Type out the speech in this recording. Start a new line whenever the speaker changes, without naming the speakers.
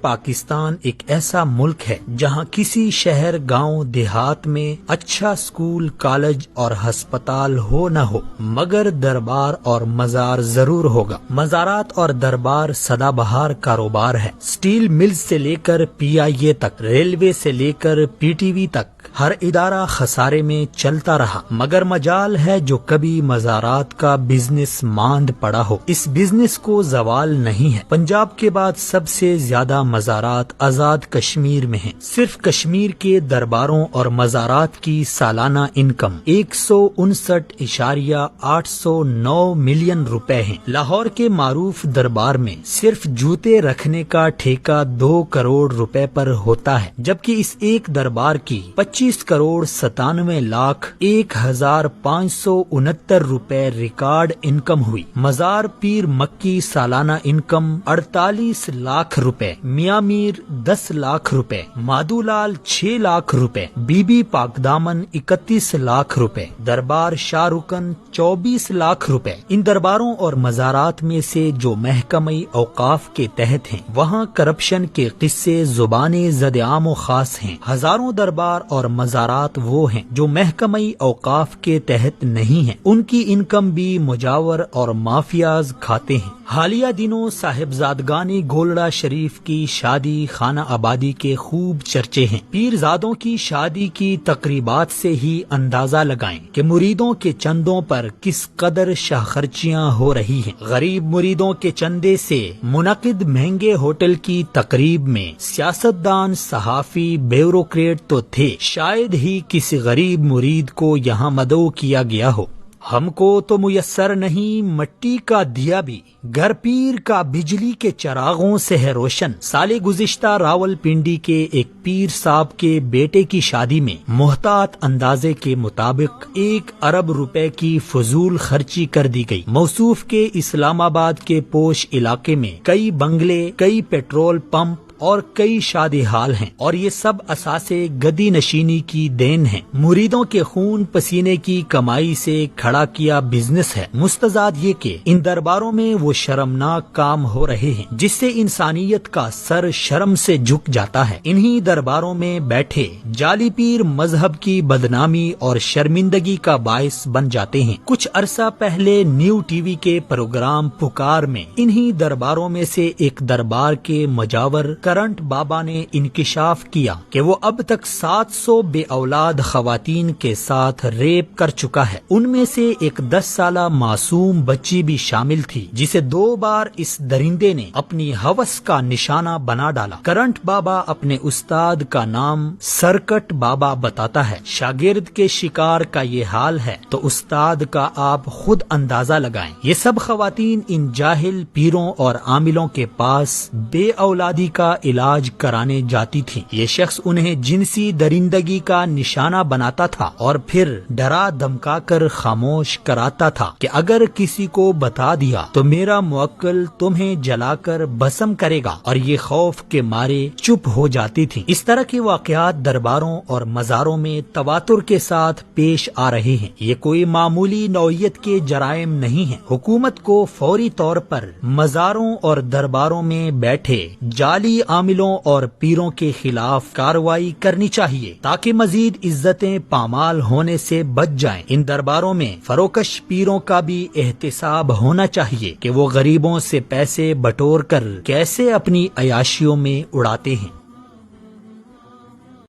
پاکستان ایک ایسا ملک ہے جہاں کسی شہر گاؤں دیہات میں اچھا سکول کالج اور ہسپتال ہو نہ ہو مگر دربار اور مزار ضرور ہوگا۔ مزارات اور دربار سدا بہار کاروبار ہے۔ سٹیل ملز سے لے کر PIA تک، ریلوے سے لے کر PTV تک ہر ادارہ خسارے میں چلتا رہا، مگر مجال ہے جو کبھی مزارات کا بزنس ماند پڑا ہو۔ اس بزنس کو زوال نہیں ہے۔ پنجاب کے بعد سب سے زیادہ مزارات آزاد کشمیر میں ہیں۔ صرف کشمیر کے درباروں اور مزارات کی سالانہ انکم 159.809 ملین روپے ہیں۔ لاہور کے معروف دربار میں صرف جوتے رکھنے کا ٹھیکہ 2 کروڑ روپے پر ہوتا ہے، جبکہ اس ایک دربار کی 25 کروڑ 97,01,569 روپے ریکارڈ انکم ہوئی۔ مزار پیر مکی سالانہ انکم 48 لاکھ روپے، میاں میر 10 لاکھ روپے، مادو لال 6 لاکھ روپے، بی بی پاک دامن 31 لاکھ روپے، دربار شاہ رکن 24 لاکھ روپے۔ ان درباروں اور مزارات میں سے جو محکمہ اوقاف کے تحت ہیں وہاں کرپشن کے قصے زبان زد عام و خاص ہیں۔ ہزاروں دربار اور مزارات وہ ہیں جو محکمہ اوقاف کے تحت نہیں ہیں، ان کی انکم بھی مجاور اور مافیاز کھاتے ہیں۔ حالیہ دنوں صاحبزادگانی گولڑا شریف کی شادی خانہ آبادی کے خوب چرچے ہیں۔ پیرزادوں کی شادی کی تقریبات سے ہی اندازہ لگائیں کہ مریدوں کے چندوں پر کس قدر شاہ خرچیاں ہو رہی ہیں۔ غریب مریدوں کے چندے سے منعقد مہنگے ہوٹل کی تقریب میں سیاستدان، صحافی، بیوروکریٹ تو تھے، شاید ہی کسی غریب مرید کو یہاں مدعو کیا گیا ہو۔ ہم کو تو میسر نہیں مٹی کا دیا بھی، گھر پیر کا بجلی کے چراغوں سے ہے روشن۔ سال گزشتہ راول پنڈی کے ایک پیر صاحب کے بیٹے کی شادی میں محتاط اندازے کے مطابق 1 ارب روپے کی فضول خرچی کر دی گئی۔ موصوف کے اسلام آباد کے پوش علاقے میں کئی بنگلے، کئی پیٹرول پمپ اور کئی شادی ہال ہیں، اور یہ سب اساسے گدی نشینی کی دین ہیں۔ مریدوں کے خون پسینے کی کمائی سے کھڑا کیا بزنس ہے۔ مستزاد یہ کہ ان درباروں میں وہ شرمناک کام ہو رہے ہیں جس سے انسانیت کا سر شرم سے جھک جاتا ہے۔ انہی درباروں میں بیٹھے جعلی پیر مذہب کی بدنامی اور شرمندگی کا باعث بن جاتے ہیں۔ کچھ عرصہ پہلے نیو TV کے پروگرام پکار میں انہی درباروں میں سے ایک دربار کے مجاور کرنٹ بابا نے انکشاف کیا کہ وہ اب تک 700 بے اولاد خواتین کے ساتھ ریپ کر چکا ہے۔ ان میں سے ایک 10 سالہ معصوم بچی بھی شامل تھی جسے 2 بار اس درندے نے اپنی ہوس کا نشانہ بنا ڈالا۔ کرنٹ بابا اپنے استاد کا نام سرکٹ بابا بتاتا ہے۔ شاگرد کے شکار کا یہ حال ہے تو استاد کا آپ خود اندازہ لگائیں۔ یہ سب خواتین ان جاہل پیروں اور عاملوں کے پاس بے اولادی کا علاج کرانے جاتی تھی۔ یہ شخص انہیں جنسی درندگی کا نشانہ بناتا تھا اور پھر ڈرا دھمکا کر خاموش کراتا تھا کہ اگر کسی کو بتا دیا تو میرا موکل تمہیں جلا کر بھسم کرے گا، اور یہ خوف کے مارے چپ ہو جاتی تھی۔ اس طرح کے واقعات درباروں اور مزاروں میں تواتر کے ساتھ پیش آ رہے ہیں۔ یہ کوئی معمولی نوعیت کے جرائم نہیں ہیں۔ حکومت کو فوری طور پر مزاروں اور درباروں میں بیٹھے جعلی عاملوں اور پیروں کے خلاف کارروائی کرنی چاہیے تاکہ مزید عزتیں پامال ہونے سے بچ جائیں۔ ان درباروں میں فروکش پیروں کا بھی احتساب ہونا چاہیے کہ وہ غریبوں سے پیسے بٹور کر کیسے اپنی عیاشیوں میں اڑاتے ہیں۔